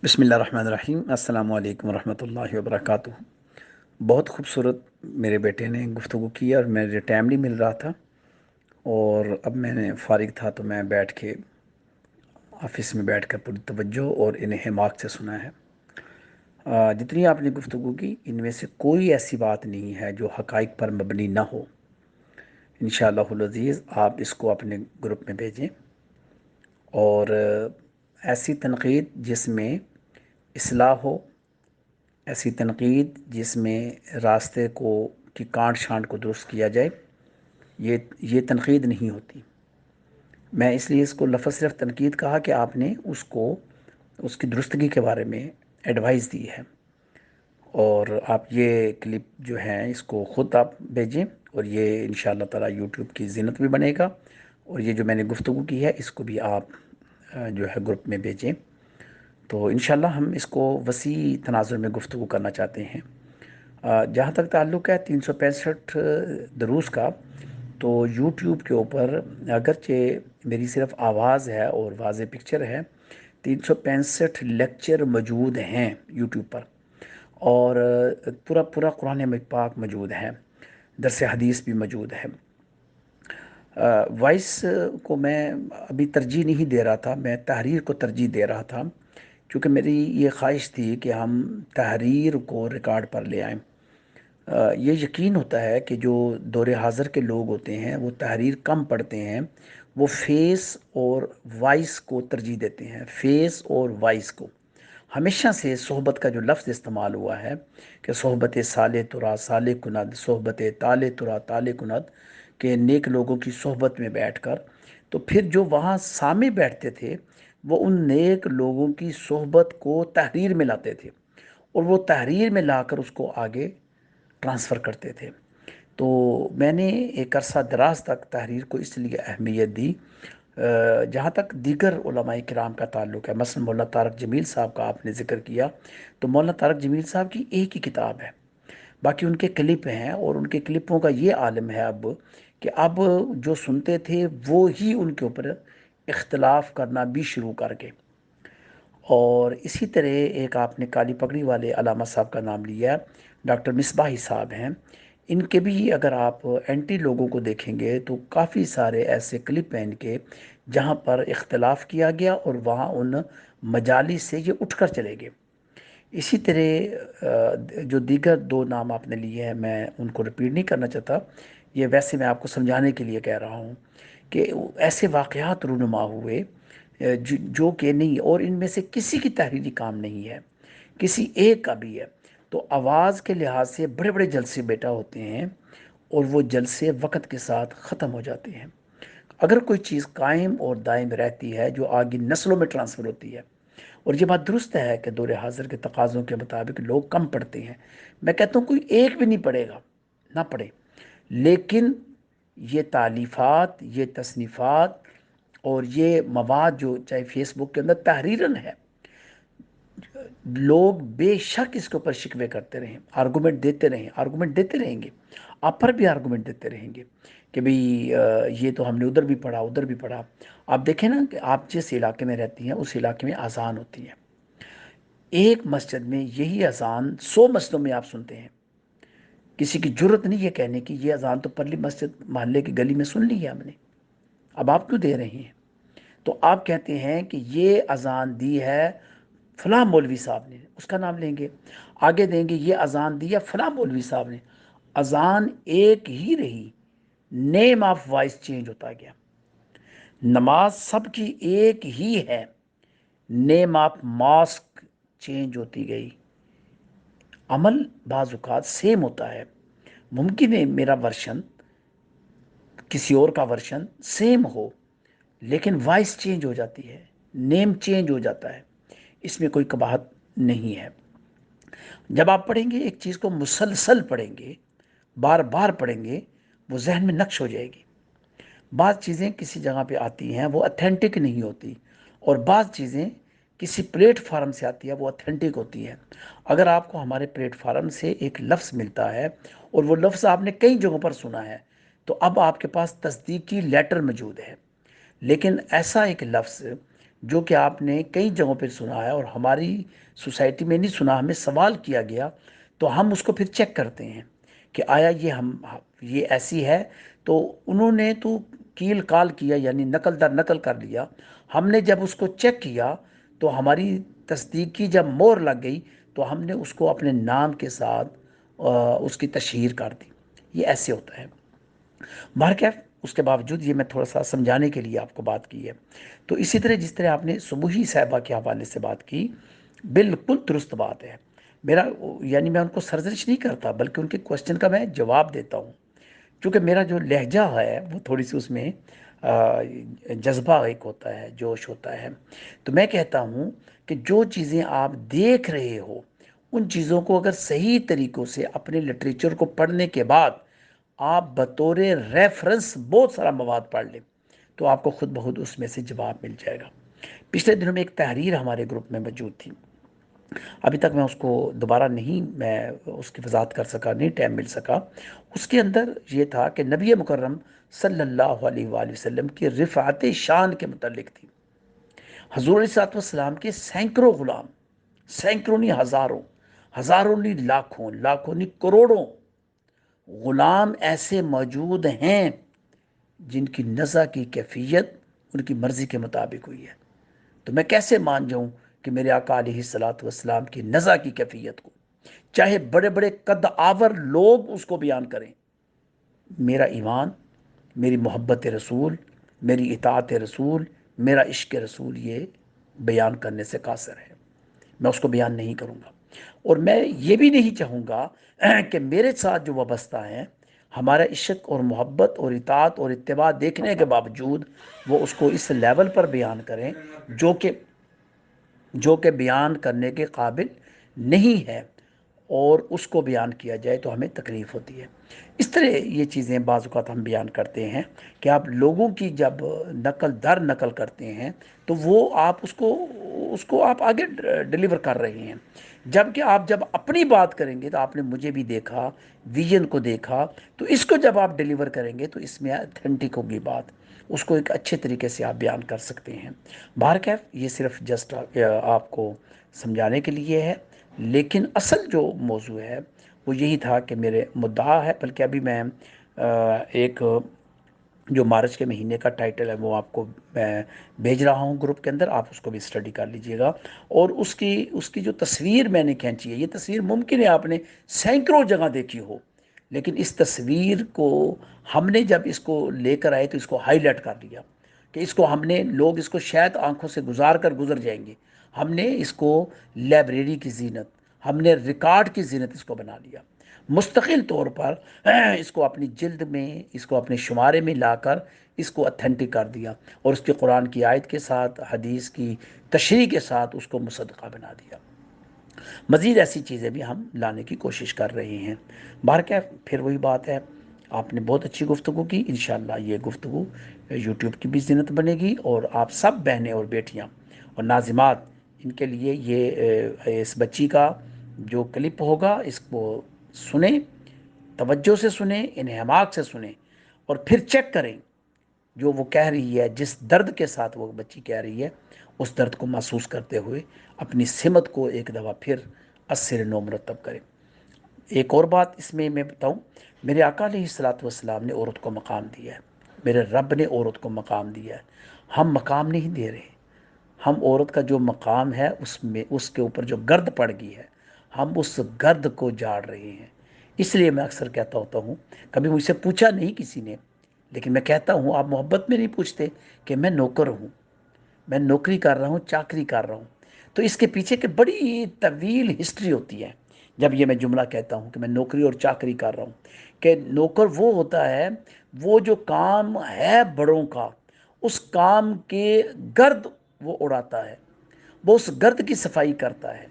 بسم اللہ الرحمن الرحیم۔ السلام علیکم ورحمۃ اللہ وبرکاتہ۔ بہت خوبصورت میرے بیٹے نے گفتگو کی اور مجھے ٹائم نہیں مل رہا تھا، اور اب میں نے فارغ تھا تو میں بیٹھ کے آفس میں بیٹھ کر پوری توجہ اور انہیں حماق سے سنا ہے۔ جتنی آپ نے گفتگو کی ان میں سے کوئی ایسی بات نہیں ہے جو حقائق پر مبنی نہ ہو۔ انشاءاللہ العزیز آپ اس کو اپنے گروپ میں بھیجیں، اور ایسی تنقید جس میں اصلاح ہو، ایسی تنقید جس میں راستے کو کی کانٹ چھانٹ کو درست کیا جائے، یہ تنقید نہیں ہوتی۔ میں اس لیے اس کو لفظ صرف تنقید کہا کہ آپ نے اس کی درستگی کے بارے میں ایڈوائز دی ہے، اور آپ یہ کلپ جو ہیں اس کو خود آپ بھیجیں، اور یہ انشاءاللہ تعالی یوٹیوب کی زینت بھی بنے گا، اور یہ جو میں نے گفتگو کی ہے اس کو بھی آپ جو ہے گروپ میں بھیجیں، تو انشاءاللہ ہم اس کو وسیع تناظر میں گفتگو کرنا چاہتے ہیں۔ جہاں تک تعلق ہے 365 دروس کا، تو یوٹیوب کے اوپر اگرچہ میری صرف آواز ہے اور واضح پکچر ہے، 365 لیکچر موجود ہیں یوٹیوب پر، اور پورا پورا قرآن پاک موجود ہے، درس حدیث بھی موجود ہے۔ وائس کو میں ابھی ترجیح نہیں دے رہا تھا، میں تحریر کو ترجیح دے رہا تھا، کیونکہ میری یہ خواہش تھی کہ ہم تحریر کو ریکارڈ پر لے آئیں۔ یہ یقین ہوتا ہے کہ جو دور حاضر کے لوگ ہوتے ہیں وہ تحریر کم پڑھتے ہیں، وہ فیس اور وائس کو ترجیح دیتے ہیں، فیس اور وائس کو۔ ہمیشہ سے صحبت کا جو لفظ استعمال ہوا ہے کہ صحبت صالح ترا صالح کند، صحبت تالے ترا تالے کند، کہ نیک لوگوں کی صحبت میں بیٹھ کر، تو پھر جو وہاں سامنے بیٹھتے تھے وہ ان نیک لوگوں کی صحبت کو تحریر میں لاتے تھے، اور وہ تحریر میں لا کر اس کو آگے ٹرانسفر کرتے تھے۔ تو میں نے ایک عرصہ دراز تک تحریر کو اس لیے اہمیت دی۔ جہاں تک دیگر علماء کرام کا تعلق ہے، مثلا مولانا طارق جمیل صاحب کا آپ نے ذکر کیا، تو مولانا طارق جمیل صاحب کی ایک ہی کتاب ہے، باقی ان کے کلپ ہیں، اور ان کے کلپوں کا یہ عالم ہے اب کہ اب جو سنتے تھے وہ ہی ان کے اوپر اختلاف کرنا بھی شروع کر گئے۔ اور اسی طرح ایک آپ نے کالی پگڑی والے علامہ صاحب کا نام لیا، ڈاکٹر مصباحی صاحب ہیں، ان کے بھی اگر آپ اینٹی لوگوں کو دیکھیں گے تو کافی سارے ایسے کلپ ہیں ان کے جہاں پر اختلاف کیا گیا، اور وہاں ان مجالس سے یہ اٹھ کر چلے گئے۔ اسی طرح جو دیگر دو نام آپ نے لیے ہیں میں ان کو رپیٹ نہیں کرنا چاہتا، یہ ویسے میں آپ کو سمجھانے کے لیے کہہ رہا ہوں کہ ایسے واقعات رونما ہوئے جو کہ نہیں، اور ان میں سے کسی کی تحریری کام نہیں ہے، کسی ایک کا بھی ہے۔ تو آواز کے لحاظ سے بڑے بڑے جلسے بیٹا ہوتے ہیں، اور وہ جلسے وقت کے ساتھ ختم ہو جاتے ہیں۔ اگر کوئی چیز قائم اور دائم رہتی ہے جو آگے نسلوں میں ٹرانسفر ہوتی ہے، اور یہ بات درست ہے کہ دور حاضر کے تقاضوں کے مطابق لوگ کم پڑھتے ہیں، میں کہتا ہوں کوئی ایک بھی نہیں پڑھے گا، نہ پڑھے، لیکن یہ تالیفات، یہ تصنیفات اور یہ مواد جو چاہے فیس بک کے اندر تحریرن ہے، لوگ بے شک اس کے اوپر شکوے کرتے رہیں، آرگومنٹ دیتے رہیں، آرگومنٹ دیتے رہیں گے، آپ پر بھی آرگومنٹ دیتے رہیں گے کہ بھئی یہ تو ہم نے ادھر بھی پڑھا، ادھر بھی پڑھا۔ آپ دیکھیں نا کہ آپ جس علاقے میں رہتی ہیں اس علاقے میں اذان ہوتی ہے، ایک مسجد میں یہی اذان 100 مسجدوں میں آپ سنتے ہیں، کسی کی جرت نہیں یہ کہنے کی یہ اذان تو پرلی مسجد محلے کی گلی میں سن لی ہے ہم نے، اب آپ کیوں دے رہے ہیں؟ تو آپ کہتے ہیں کہ یہ اذان دی ہے فلاں مولوی صاحب نے، اس کا نام لیں گے، آگے دیں گے یہ اذان دی ہے فلاں مولوی صاحب نے۔ اذان ایک ہی رہی، نیم آف وائس چینج ہوتا گیا۔ نماز سب کی ایک ہی ہے، نیم آف ماسک چینج ہوتی گئی۔ عمل بعض اوقات سیم ہوتا ہے، ممکن ہے میرا ورشن کسی اور کا ورشن سیم ہو، لیکن وائس چینج ہو جاتی ہے، نیم چینج ہو جاتا ہے، اس میں کوئی قباحت نہیں ہے۔ جب آپ پڑھیں گے ایک چیز کو مسلسل پڑھیں گے، بار بار پڑھیں گے، وہ ذہن میں نقش ہو جائے گی۔ بعض چیزیں کسی جگہ پہ آتی ہیں وہ اتھینٹک نہیں ہوتی، اور بعض چیزیں کسی پلیٹ فارم سے آتی ہے وہ اتھینٹک ہوتی ہیں۔ اگر آپ کو ہمارے پلیٹ فارم سے ایک لفظ ملتا ہے اور وہ لفظ آپ نے کئی جگہوں پر سنا ہے، تو اب آپ کے پاس تصدیقی لیٹر موجود ہے، لیکن ایسا ایک لفظ جو کہ آپ نے کئی جگہوں پہ سنا ہے اور ہماری سوسائٹی میں نہیں سنا، ہمیں سوال کیا گیا تو ہم اس کو پھر چیک کرتے ہیں کہ آیا یہ ایسی ہے، تو انہوں نے تو کیل کال کیا، یعنی نقل در نقل کر لیا، ہم نے جب اس کو چیک کیا تو ہماری تصدیق کی جب مور لگ گئی تو ہم نے اس کو اپنے نام کے ساتھ اس کی تشہیر کر دی۔ یہ ایسے ہوتا ہے۔ بہرکیف اس کے باوجود یہ میں تھوڑا سا سمجھانے کے لیے آپ کو بات کی ہے۔ تو اسی طرح جس طرح آپ نے صبوحی صاحبہ کے حوالے سے بات کی، بالکل درست بات ہے۔ میرا یعنی میں ان کو سرزنش نہیں کرتا، بلکہ ان کے کوسچن کا میں جواب دیتا ہوں، کیونکہ میرا جو لہجہ ہے وہ تھوڑی سی اس میں جذبہ ایک ہوتا ہے، جوش ہوتا ہے۔ تو میں کہتا ہوں کہ جو چیزیں آپ دیکھ رہے ہو ان چیزوں کو اگر صحیح طریقوں سے اپنے لٹریچر کو پڑھنے کے بعد آپ بطور ریفرنس بہت سارا مواد پڑھ لیں تو آپ کو خود بخود اس میں سے جواب مل جائے گا۔ پچھلے دنوں میں ایک تحریر ہمارے گروپ میں موجود تھی، ابھی تک میں اس کو دوبارہ نہیں میں اس کی وضاحت کر سکا، نہیں ٹائم مل سکا۔ اس کے اندر یہ تھا کہ نبی مکرم صلی اللہ علیہ وآلہ وسلم کی رفعت شان کے متعلق تھی۔ حضور علیہ السلام کے سینکڑوں غلام، سینکڑوں نہیں ہزاروں، ہزاروں نہیں لاکھوں، لاکھوں نہیں کروڑوں غلام ایسے موجود ہیں جن کی نزع کی کیفیت ان کی مرضی کے مطابق ہوئی ہے۔ تو میں کیسے مان جاؤں کہ میرے آقا علیہ السلام کی نزع کی کیفیت کو چاہے بڑے بڑے قد آور لوگ اس کو بیان کریں؟ میرا ایمان، میری محبت رسول، میری اطاعت رسول، میرا عشق رسول یہ بیان کرنے سے قاصر ہے، میں اس کو بیان نہیں کروں گا۔ اور میں یہ بھی نہیں چاہوں گا کہ میرے ساتھ جو وابستہ ہیں ہمارا عشق اور محبت اور اطاعت اور اتباع دیکھنے کے باوجود وہ اس کو اس لیول پر بیان کریں جو کہ بیان کرنے کے قابل نہیں ہے، اور اس کو بیان کیا جائے تو ہمیں تکلیف ہوتی ہے۔ اس طرح یہ چیزیں بعض اوقات ہم بیان کرتے ہیں کہ آپ لوگوں کی جب نقل در نقل کرتے ہیں تو وہ آپ اس کو آپ آگے ڈیلیور کر رہے ہیں، جبکہ آپ جب اپنی بات کریں گے تو آپ نے مجھے بھی دیکھا، ویژن کو دیکھا، تو اس کو جب آپ ڈیلیور کریں گے تو اس میں اتھینٹک ہوگی بات، اس کو ایک اچھے طریقے سے آپ بیان کر سکتے ہیں۔ بہرکیف یہ صرف جسٹ آپ کو سمجھانے کے لیے ہے، لیکن اصل جو موضوع ہے وہ یہی تھا کہ میرے مدعا ہے، بلکہ ابھی میں ایک جو مارچ کے مہینے کا ٹائٹل ہے وہ آپ کو میں بھیج رہا ہوں گروپ کے اندر، آپ اس کو بھی اسٹڈی کر لیجئے گا۔ اور اس کی جو تصویر میں نے کھینچی ہے، یہ تصویر ممکن ہے آپ نے سینکڑوں جگہ دیکھی ہو، لیکن اس تصویر کو ہم نے جب اس کو لے کر آئے تو اس کو ہائی لائٹ کر لیا کہ اس کو لوگ اس کو شاید آنکھوں سے گزر جائیں گے۔ ہم نے اس کو لائبریری کی زینت، ہم نے ریکارڈ کی زینت اس کو بنا لیا، مستقل طور پر اس کو اپنی جلد میں، اس کو اپنے شمارے میں لا کر اس کو اتھینٹک کر دیا، اور اس کے قرآن کی آیت کے ساتھ، حدیث کی تشریح کے ساتھ اس کو مصدقہ بنا دیا۔ مزید ایسی چیزیں بھی ہم لانے کی کوشش کر رہے ہیں۔ بہرکیف پھر وہی بات ہے، آپ نے بہت اچھی گفتگو کی، انشاءاللہ یہ گفتگو یوٹیوب کی بھی زینت بنے گی، اور آپ سب بہنیں اور بیٹیاں اور ناظمات ان کے لیے یہ اس بچی کا جو کلپ ہوگا اس کو سنیں، توجہ سے سنیں، انہماک سے سنیں، اور پھر چیک کریں جو وہ کہہ رہی ہے، جس درد کے ساتھ وہ بچی کہہ رہی ہے، اس درد کو محسوس کرتے ہوئے اپنی سمت کو ایک دفعہ پھر اثر نو مرتب کریں۔ ایک اور بات اس میں بتاؤں، میرے آقا علیہ السلام نے عورت کو مقام دیا ہے، میرے رب نے عورت کو مقام دیا ہے، ہم مقام نہیں دے رہے۔ ہم عورت کا جو مقام ہے اس کے اوپر جو گرد پڑ گئی ہے، ہم اس گرد کو جاڑ رہے ہیں۔ اس لیے میں اکثر کہتا ہوتا ہوں، کبھی مجھ سے پوچھا نہیں کسی نے، لیکن میں کہتا ہوں، آپ محبت میں نہیں پوچھتے کہ میں نوکر ہوں، میں نوکری کر رہا ہوں، چاکری کر رہا ہوں، تو اس کے پیچھے کہ بڑی طویل ہسٹری ہوتی ہے۔ جب یہ میں جملہ کہتا ہوں کہ میں نوکری اور چاکری کر رہا ہوں، کہ نوکر وہ ہوتا ہے وہ جو کام ہے بڑوں کا، اس کام کے گرد وہ اڑاتا ہے، وہ اس گرد کی صفائی کرتا ہے۔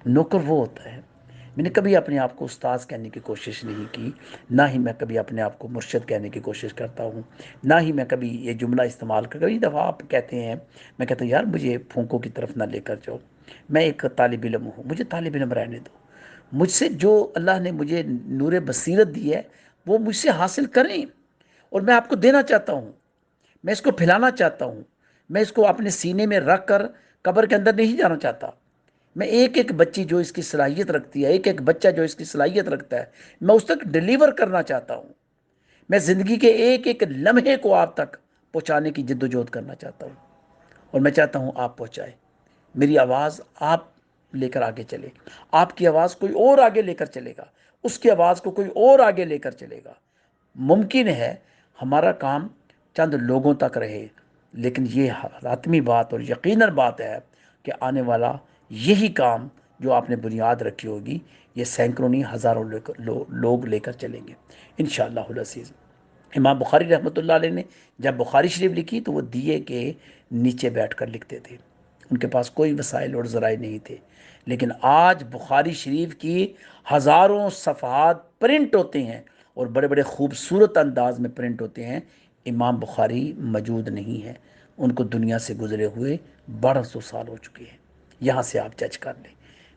نوکر وہ ہوتا ہے۔ میں نے کبھی اپنے آپ کو استاذ کہنے کی کوشش نہیں کی، نہ ہی میں کبھی اپنے آپ کو مرشد کہنے کی کوشش کرتا ہوں، نہ ہی میں کبھی یہ جملہ استعمال کئی دفعہ آپ کہتے ہیں، میں کہتا ہوں یار مجھے پھونکوں کی طرف نہ لے کر جاؤ، میں ایک طالب علم ہوں، مجھے طالب علم رہنے دو، مجھ سے جو اللہ نے مجھے نور بصیرت دی ہے وہ مجھ سے حاصل کریں، اور میں آپ کو دینا چاہتا ہوں، میں اس کو پھیلانا چاہتا ہوں، میں اس کو اپنے سینے میں رکھ کر قبر کے اندر نہیں جانا چاہتا۔ میں ایک ایک بچی جو اس کی صلاحیت رکھتی ہے، ایک ایک بچہ جو اس کی صلاحیت رکھتا ہے، میں اس تک ڈیلیور کرنا چاہتا ہوں۔ میں زندگی کے ایک ایک لمحے کو آپ تک پہنچانے کی جد و جہد کرنا چاہتا ہوں، اور میں چاہتا ہوں آپ پہنچائیں۔ میری آواز آپ لے کر آگے چلے، آپ کی آواز کوئی اور آگے لے کر چلے گا، اس کی آواز کو کوئی اور آگے لے کر چلے گا۔ ممکن ہے ہمارا کام چند لوگوں تک رہے، لیکن یہ حتمی بات اور یقیناً بات ہے کہ آنے والا یہی کام جو آپ نے بنیاد رکھی ہوگی، یہ سینکڑوں نہیں ہزاروں لوگ لے کر چلیں گے انشاءاللہ العزیز۔ امام بخاری رحمۃ اللہ علیہ نے جب بخاری شریف لکھی تو وہ دیے کے نیچے بیٹھ کر لکھتے تھے، ان کے پاس کوئی وسائل اور ذرائع نہیں تھے، لیکن آج بخاری شریف کی ہزاروں صفحات پرنٹ ہوتے ہیں اور بڑے بڑے خوبصورت انداز میں پرنٹ ہوتے ہیں۔ امام بخاری موجود نہیں ہے، ان کو دنیا سے گزرے ہوئے 1200 سال ہو چکے ہیں۔ یہاں سے آپ جج کر لیں۔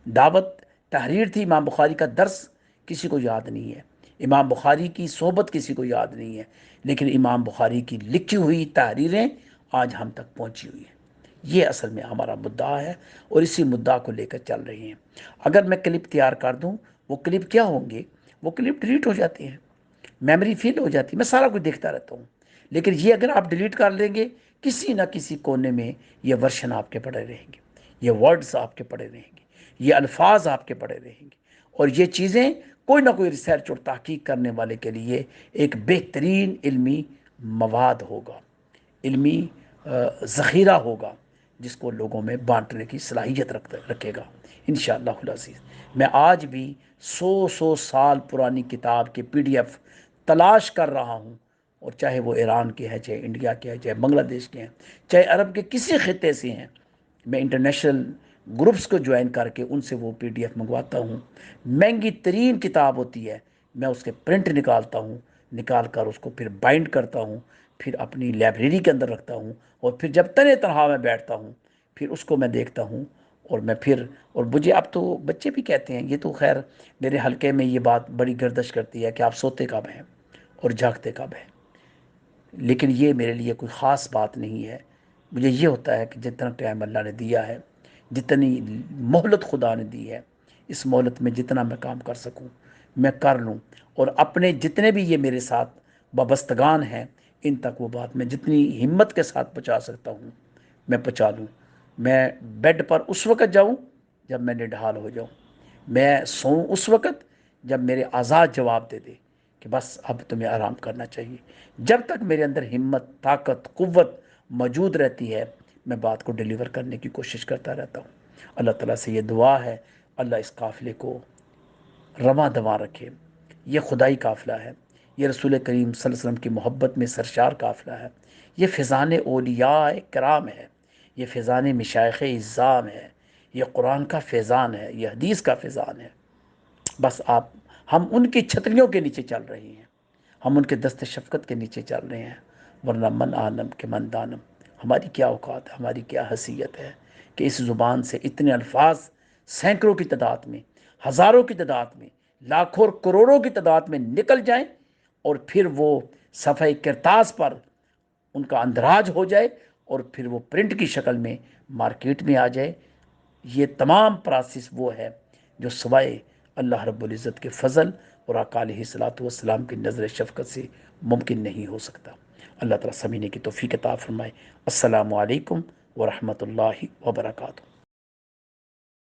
دعوت تحریر تھی، امام بخاری کا درس کسی کو یاد نہیں ہے، امام بخاری کی صحبت کسی کو یاد نہیں ہے، لیکن امام بخاری کی لکھی ہوئی تحریریں آج ہم تک پہنچی ہوئی ہیں۔ یہ اصل میں ہمارا مدعا ہے اور اسی مدعا کو لے کر چل رہے ہیں۔ اگر میں کلپ تیار کر دوں، وہ کلپ کیا ہوں گے؟ وہ کلپ ڈیلیٹ ہو جاتی ہیں، میموری فل ہو جاتی ہے، میں سارا کچھ دیکھتا رہتا ہوں، لیکن یہ اگر آپ ڈیلیٹ کر لیں گے، کسی نہ کسی کونے میں یہ ورشن آپ کے پڑے رہیں گے، یہ ورڈز آپ کے پڑے رہیں گے، یہ الفاظ آپ کے پڑے رہیں گے، اور یہ چیزیں کوئی نہ کوئی ریسرچ اور تحقیق کرنے والے کے لیے ایک بہترین علمی مواد ہوگا، علمی ذخیرہ ہوگا، جس کو لوگوں میں بانٹنے کی صلاحیت رکھے گا انشاءاللہ العزیز۔ میں آج بھی 100 سال پرانی کتاب کے PDF تلاش کر رہا ہوں، اور چاہے وہ ایران کے ہیں، چاہے انڈیا کے ہیں، چاہے بنگلہ دیش کے ہیں، چاہے عرب کے کسی خطے سے ہیں، میں انٹرنیشنل گروپس کو جوائن کر کے ان سے وہ PDF منگواتا ہوں۔ مہنگی ترین کتاب ہوتی ہے، میں اس کے پرنٹ نکالتا ہوں، نکال کر اس کو پھر بائنڈ کرتا ہوں، پھر اپنی لائبریری کے اندر رکھتا ہوں، اور پھر جب تنہا میں بیٹھتا ہوں پھر اس کو میں دیکھتا ہوں، اور میں پھر اور مجھے اب تو بچے بھی کہتے ہیں، یہ تو خیر میرے حلقے میں یہ بات بڑی گردش کرتی ہے کہ آپ سوتے کب ہیں اور جاگتے کب ہیں، لیکن یہ میرے لیے کوئی خاص بات نہیں ہے۔ مجھے یہ ہوتا ہے کہ جتنا ٹائم اللہ نے دیا ہے، جتنی مہلت خدا نے دی ہے، اس مہلت میں جتنا میں کام کر سکوں میں کر لوں، اور اپنے جتنے بھی یہ میرے ساتھ وابستگان ہیں ان تک وہ بات میں جتنی ہمت کے ساتھ پہنچا سکتا ہوں میں پہنچا لوں۔ میں بیڈ پر اس وقت جاؤں جب میں نڈھال ہو جاؤں، میں سوؤں اس وقت جب میرے اعضاء جواب دے دے کہ بس اب تمہیں آرام کرنا چاہیے۔ جب تک میرے اندر ہمت، طاقت، قوت موجود رہتی ہے، میں بات کو ڈیلیور کرنے کی کوشش کرتا رہتا ہوں۔ اللہ تعالیٰ سے یہ دعا ہے، اللہ اس قافلے کو رواں دواں رکھے۔ یہ خدائی قافلہ ہے، یہ رسول کریم صلی اللہ علیہ وسلم کی محبت میں سرشار قافلہ ہے، یہ فیضان اولیاء کرام ہے، یہ فیضان مشائخ اعظام ہے، یہ قرآن کا فیضان ہے، یہ حدیث کا فیضان ہے۔ بس ہم ان کی چھتریوں کے نیچے چل رہے ہیں، ہم ان کے دست شفقت کے نیچے چل رہے ہیں، ورنہ من عالم کے من دانم، ہماری کیا اوقات ہے، ہماری کیا حیثیت ہے کہ اس زبان سے اتنے الفاظ سینکڑوں کی تعداد میں، ہزاروں کی تعداد میں، لاکھوں اور کروڑوں کی تعداد میں نکل جائیں، اور پھر وہ صفحہ کرتاس پر ان کا اندراج ہو جائے، اور پھر وہ پرنٹ کی شکل میں مارکیٹ میں آ جائے۔ یہ تمام پراسس وہ ہے جو سوائے اللہ رب العزت کے فضل اور آقا علیہ الصلوۃ والسلام کی نظر شفقت سے ممکن نہیں ہو سکتا۔ اللہ تعالیٰ سمجھنے کی توفیق عطا فرمائے۔ السلام علیکم ورحمۃ اللہ وبرکاتہ۔